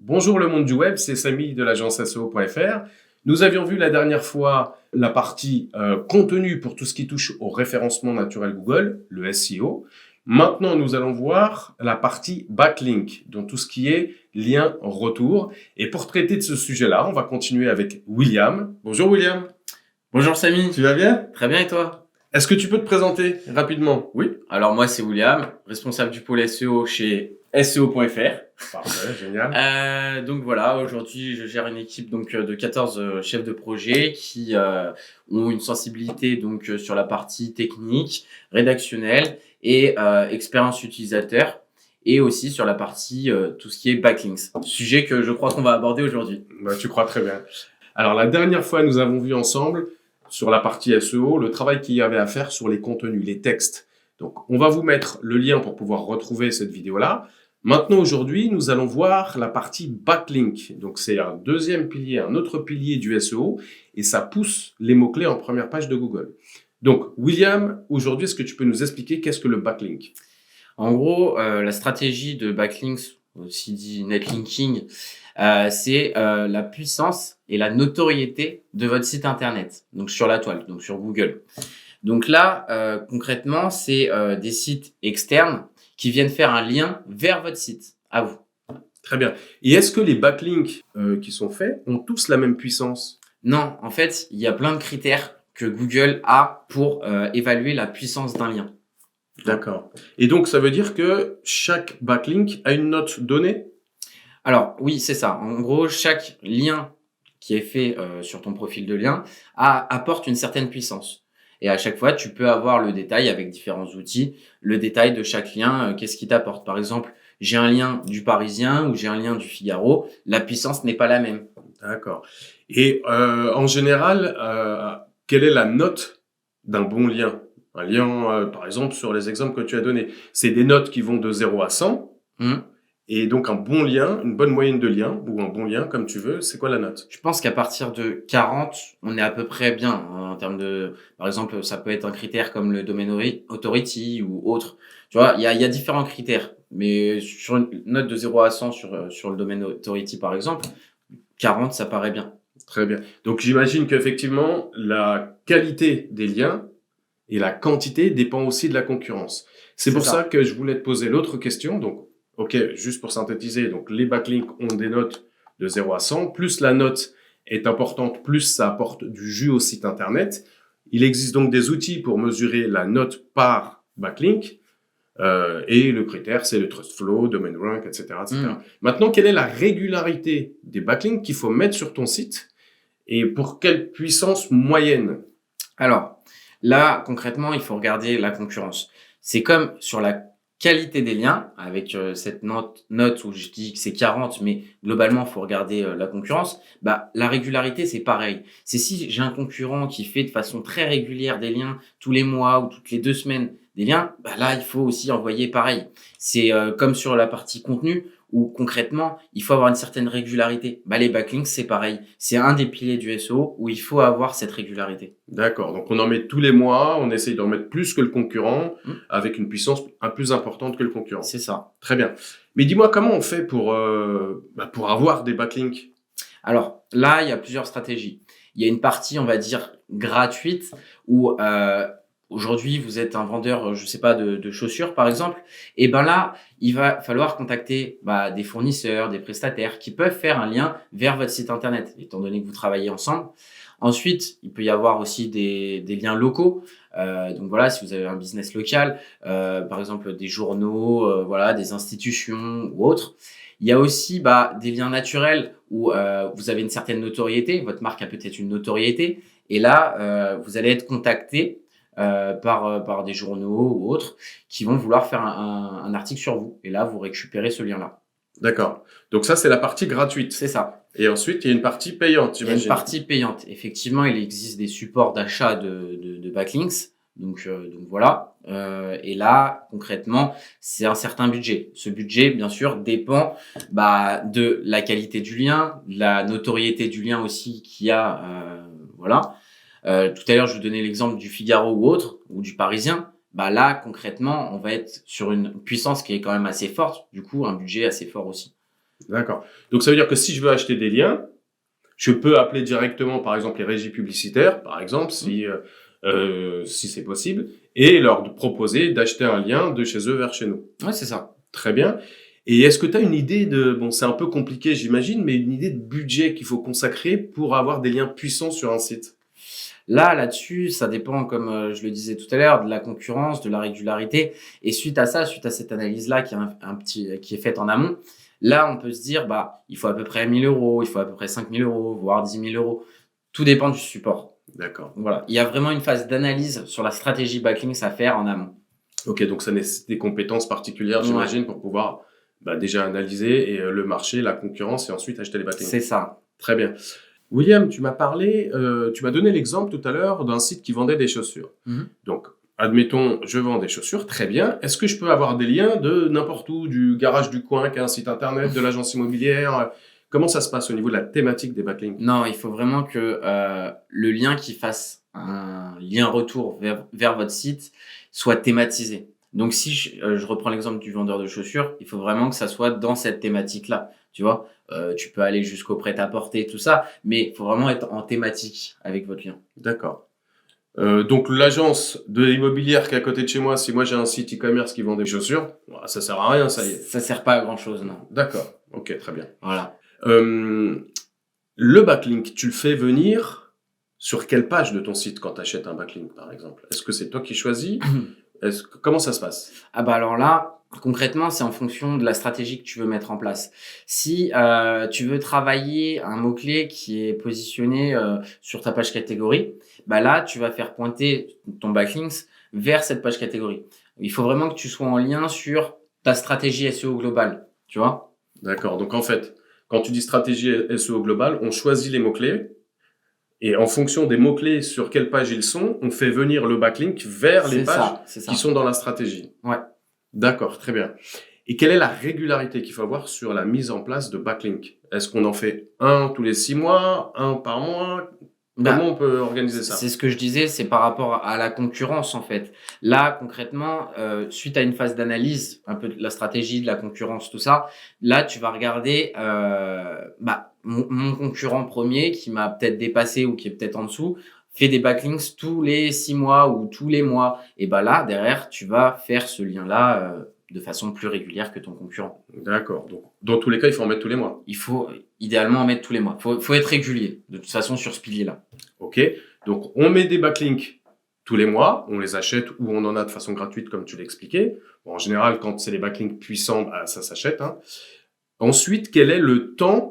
Bonjour le monde du web, c'est Samy de l'agence SEO.fr. Nous avions vu la dernière fois la partie contenu pour tout ce qui touche au référencement naturel Google, le SEO. Maintenant, nous allons voir la partie backlink, donc tout ce qui est lien retour. Et pour traiter de ce sujet-là, on va continuer avec William. Bonjour William. Bonjour Samy. Tu vas bien? Très bien et toi? Est-ce que tu peux te présenter rapidement? Oui. Alors moi c'est William, responsable du pôle SEO chez SEO.fr. Parfait, génial. Donc voilà, aujourd'hui je gère une équipe de 14 chefs de projet qui ont une sensibilité sur la partie technique, rédactionnelle et expérience utilisateur, et aussi sur la partie tout ce qui est backlinks, sujet que je crois qu'on va aborder aujourd'hui. Tu crois très bien. Alors la dernière fois, nous avons vu ensemble sur la partie SEO le travail qu'il y avait à faire sur les contenus, les textes. Donc on va vous mettre le lien pour pouvoir retrouver cette vidéo-là. Maintenant, aujourd'hui, nous allons voir la partie backlink. Donc, c'est un deuxième pilier, un autre pilier du SEO, et ça pousse les mots-clés en première page de Google. Donc, William, aujourd'hui, est-ce que tu peux nous expliquer qu'est-ce que le backlink? En gros, la stratégie de backlinks, aussi dit netlinking, c'est la puissance et la notoriété de votre site internet, donc sur la toile, donc sur Google. Donc là, concrètement, c'est des sites externes qui viennent faire un lien vers votre site, à vous. Très bien. Et est-ce que les backlinks qui sont faits ont tous la même puissance? Non, en fait, il y a plein de critères que Google a pour évaluer la puissance d'un lien. D'accord. Et donc, ça veut dire que chaque backlink a une note donnée? Alors, oui, c'est ça. En gros, chaque lien qui est fait sur ton profil de lien apporte une certaine puissance. Et à chaque fois, tu peux avoir le détail avec différents outils, le détail de chaque lien, qu'est-ce qui t'apporte. Par exemple, j'ai un lien du Parisien ou j'ai un lien du Figaro, la puissance n'est pas la même. D'accord. Et en général, quelle est la note d'un bon lien? Un lien, par exemple, sur les exemples que tu as donnés, c'est des notes qui vont de 0 à 100. Et donc, un bon lien, une bonne moyenne de liens, ou un bon lien, comme tu veux, c'est quoi la note? Je pense qu'à partir de 40, on est à peu près bien hein, en termes de... Par exemple, ça peut être un critère comme le Domain Authority ou autre. Tu vois, il y a différents critères. Mais sur une note de 0 à 100 sur le Domain Authority, par exemple, 40, ça paraît bien. Très bien. Donc, j'imagine qu'effectivement, la qualité des liens et la quantité dépend aussi de la concurrence. C'est pour ça que je voulais te poser l'autre question. Donc, OK, juste pour synthétiser, donc les backlinks ont des notes de 0 à 100. Plus la note est importante, plus ça apporte du jus au site internet. Il existe donc des outils pour mesurer la note par backlink. Et le critère, c'est le TrustFlow, Domain Rank, etc. Maintenant, quelle est la régularité des backlinks qu'il faut mettre sur ton site et pour quelle puissance moyenne? Alors, là, concrètement, il faut regarder la concurrence. C'est comme sur la qualité des liens, avec cette note où je dis que c'est 40, mais globalement, il faut regarder la concurrence. Bah, la régularité, c'est pareil. C'est si j'ai un concurrent qui fait de façon très régulière des liens tous les mois ou toutes les 2 semaines des liens, bah là, il faut aussi envoyer pareil. C'est comme sur la partie contenu, où concrètement, il faut avoir une certaine régularité. Bah, les backlinks, c'est pareil. C'est un des piliers du SEO où il faut avoir cette régularité. D'accord. Donc, on en met tous les mois, on essaye d'en mettre plus que le concurrent, avec une puissance un plus importante que le concurrent. C'est ça. Très bien. Mais dis-moi, comment on fait pour avoir des backlinks? Alors, là, il y a plusieurs stratégies. Il y a une partie, on va dire, gratuite où aujourd'hui, vous êtes un vendeur, je sais pas, de chaussures, par exemple. Et ben là, il va falloir contacter des fournisseurs, des prestataires qui peuvent faire un lien vers votre site internet, étant donné que vous travaillez ensemble. Ensuite, il peut y avoir aussi des liens locaux. Donc voilà, si vous avez un business local, par exemple des journaux, voilà, des institutions ou autres. Il y a aussi des liens naturels où vous avez une certaine notoriété, votre marque a peut-être une notoriété, et là, vous allez être contacté par des journaux ou autres qui vont vouloir faire un article sur vous. Et là, vous récupérez ce lien-là. D'accord. Donc ça, c'est la partie gratuite. C'est ça. Et ensuite, il y a une partie payante, j'imagine. Il y a une partie payante. Effectivement, il existe des supports d'achat de backlinks. Donc voilà. Et là, concrètement, c'est un certain budget. Ce budget, bien sûr, dépend de la qualité du lien, de la notoriété du lien aussi qu'il y a. Voilà. Tout à l'heure, je vous donnais l'exemple du Figaro ou autre, ou du Parisien. Là, concrètement, on va être sur une puissance qui est quand même assez forte. Du coup, un budget assez fort aussi. D'accord. Donc, ça veut dire que si je veux acheter des liens, je peux appeler directement, par exemple, les régies publicitaires, par exemple, si c'est possible, et leur proposer d'acheter un lien de chez eux vers chez nous. Ouais, c'est ça. Très bien. Et est-ce que tu as une idée bon, c'est un peu compliqué, j'imagine, mais une idée de budget qu'il faut consacrer pour avoir des liens puissants sur un site? Là-dessus, ça dépend, comme je le disais tout à l'heure, de la concurrence, de la régularité. Et suite à ça, suite à cette analyse-là qui est faite en amont, là, on peut se dire, bah, il faut à peu près 1 000 €, il faut à peu près 5 000 €, voire 10 000 €. Tout dépend du support. D'accord. Voilà. Il y a vraiment une phase d'analyse sur la stratégie backlinks à faire en amont. Ok, donc ça nécessite des compétences particulières, Ouais, j'imagine, pour pouvoir déjà analyser le marché, la concurrence et ensuite acheter les backlinks. c'est ça. Très bien. William, tu m'as donné l'exemple tout à l'heure d'un site qui vendait des chaussures. Mhm. Donc, admettons, je vends des chaussures, très bien. Est-ce que je peux avoir des liens de n'importe où, du garage du coin qui a un site internet, de l'agence immobilière? Comment ça se passe au niveau de la thématique des backlinks? Non, il faut vraiment que le lien qui fasse un lien retour vers votre site soit thématisé. Donc, si je reprends l'exemple du vendeur de chaussures, il faut vraiment que ça soit dans cette thématique-là. Tu vois, tu peux aller jusqu'au prêt-à-porter, tout ça, mais il faut vraiment être en thématique avec votre lien. D'accord. Donc l'agence de l'immobilière qui est à côté de chez moi, si moi j'ai un site e-commerce qui vend des chaussures, ça sert à rien, ça y est. Ça sert pas à grand-chose, non. D'accord. Ok, très bien. Voilà. Le backlink, tu le fais venir sur quelle page de ton site quand tu achètes un backlink, par exemple? Est-ce que c'est toi qui choisis? Comment ça se passe? Ah bah alors là, concrètement, c'est en fonction de la stratégie que tu veux mettre en place. Si tu veux travailler un mot-clé qui est positionné sur ta page catégorie, bah là, tu vas faire pointer ton backlinks vers cette page catégorie. Il faut vraiment que tu sois en lien sur ta stratégie SEO globale, tu vois? D'accord. Donc en fait, quand tu dis stratégie SEO globale, on choisit les mots-clés et en fonction des mots-clés sur quelle page ils sont, on fait venir le backlink vers les pages C'est ça. qui sont dans la stratégie. Ouais. D'accord, très bien. Et quelle est la régularité qu'il faut avoir sur la mise en place de backlink? Est-ce qu'on en fait un tous les 6 mois, un par mois? Bah, Comment on peut organiser ça? c'est ce que je disais, c'est par rapport à la concurrence en fait. Là, concrètement, suite à une phase d'analyse, un peu de la stratégie, de la concurrence, tout ça, là, tu vas regarder mon concurrent premier qui m'a peut-être dépassé ou qui est peut-être en dessous, fait des backlinks tous les 6 mois ou tous les mois. Et bah là, derrière, tu vas faire ce lien-là de façon plus régulière que ton concurrent. D'accord. Donc, dans tous les cas, il faut en mettre tous les mois. Il faut idéalement en mettre tous les mois. Faut être régulier, de toute façon, sur ce pilier-là. OK. Donc, on met des backlinks tous les mois, on les achète ou on en a de façon gratuite, comme tu l'expliquais. Bon, en général, quand c'est des backlinks puissants, ça s'achète. Hein. Ensuite, quel est le temps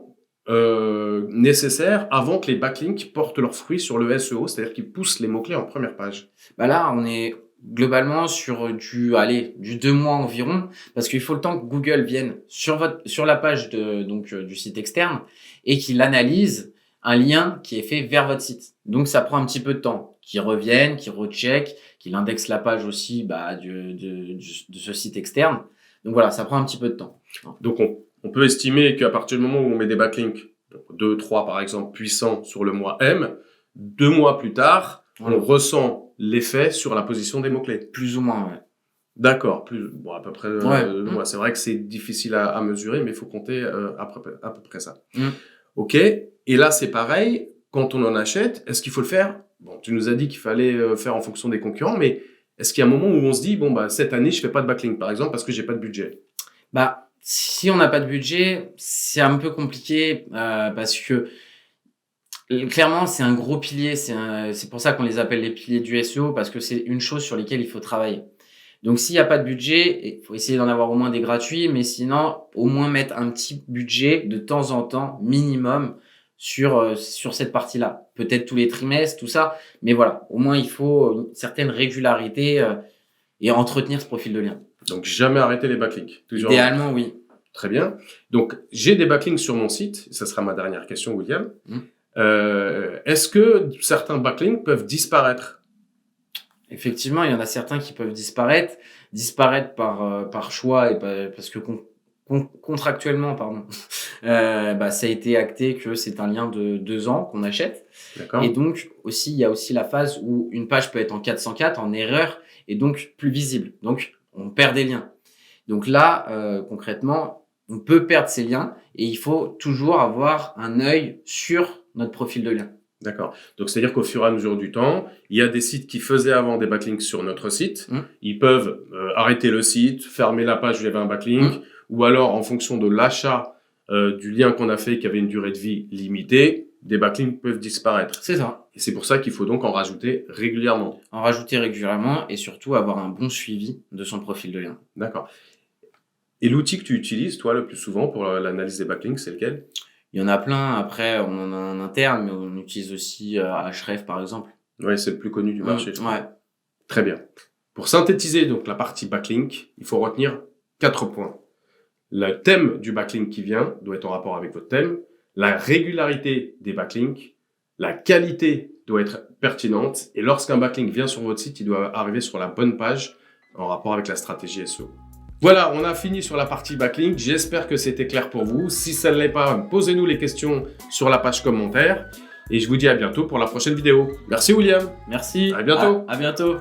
nécessaire avant que les backlinks portent leurs fruits sur le SEO, c'est-à-dire qu'ils poussent les mots-clés en première page? Bah là, on est globalement sur du 2 mois environ, parce qu'il faut le temps que Google vienne sur la page du site externe et qu'il analyse un lien qui est fait vers votre site. Donc, ça prend un petit peu de temps. Qu'il revienne, qu'il recheck, qu'il indexe la page aussi de ce site externe. Donc voilà, ça prend un petit peu de temps. Donc, on peut estimer qu'à partir du moment où on met des backlinks, 2, 3 par exemple, puissants sur le mois M, 2 mois plus tard, Voilà. on ressent l'effet sur la position des mots-clés. Plus ou moins, ouais. D'accord, à peu près. Ouais. C'est vrai que c'est difficile à mesurer, mais il faut compter à peu près ça. Mm. Ok. Et là, c'est pareil. Quand on en achète, est-ce qu'il faut le faire? Bon, tu nous as dit qu'il fallait faire en fonction des concurrents, mais est-ce qu'il y a un moment où on se dit, cette année, je fais pas de backlink, par exemple, parce que j'ai pas de budget? Si on n'a pas de budget, c'est un peu compliqué parce que clairement, c'est un gros pilier. C'est pour ça qu'on les appelle les piliers du SEO, parce que c'est une chose sur lesquelles il faut travailler. Donc, s'il n'y a pas de budget, il faut essayer d'en avoir au moins des gratuits, mais sinon, au moins mettre un petit budget de temps en temps, minimum, sur cette partie-là. Peut-être tous les trimestres, tout ça. Mais voilà, au moins, il faut une certaine régularité et entretenir ce profil de lien. Donc, jamais arrêter les backlinks. Toujours. Idéalement, oui. Très bien. Donc, j'ai des backlinks sur mon site. Ça sera ma dernière question, William. Est-ce que certains backlinks peuvent disparaître? Effectivement, il y en a certains qui peuvent disparaître par choix et parce que contractuellement, pardon, ça a été acté que c'est un lien de 2 ans qu'on achète. D'accord. Et donc aussi, il y a aussi la phase où une page peut être en 404, en erreur, et donc plus visible. Donc on perd des liens. Donc là, concrètement, on peut perdre ces liens et il faut toujours avoir un œil sur notre profil de lien. D'accord. Donc, c'est-à-dire qu'au fur et à mesure du temps, il y a des sites qui faisaient avant des backlinks sur notre site. Ils peuvent arrêter le site, fermer la page où il y avait un backlink, ou alors, en fonction de l'achat du lien qu'on a fait, qui avait une durée de vie limitée, des backlinks peuvent disparaître. C'est ça. Et c'est pour ça qu'il faut donc en rajouter régulièrement. En rajouter régulièrement et surtout avoir un bon suivi de son profil de lien. D'accord. Et l'outil que tu utilises, toi, le plus souvent pour l'analyse des backlinks, c'est lequel? Il y en a plein. Après, on en a en interne, mais on utilise aussi Ahrefs, par exemple. Oui, c'est le plus connu du marché. Ouais. Très bien. Pour synthétiser donc la partie backlink, il faut retenir 4 points. Le thème du backlink qui vient doit être en rapport avec votre thème. La régularité des backlinks. La qualité doit être pertinente. Et lorsqu'un backlink vient sur votre site, il doit arriver sur la bonne page en rapport avec la stratégie SEO. Voilà, on a fini sur la partie backlink. J'espère que c'était clair pour vous. Si ça ne l'est pas, posez-nous les questions sur la page commentaire. Et je vous dis à bientôt pour la prochaine vidéo. Merci William. Merci. À bientôt. À bientôt.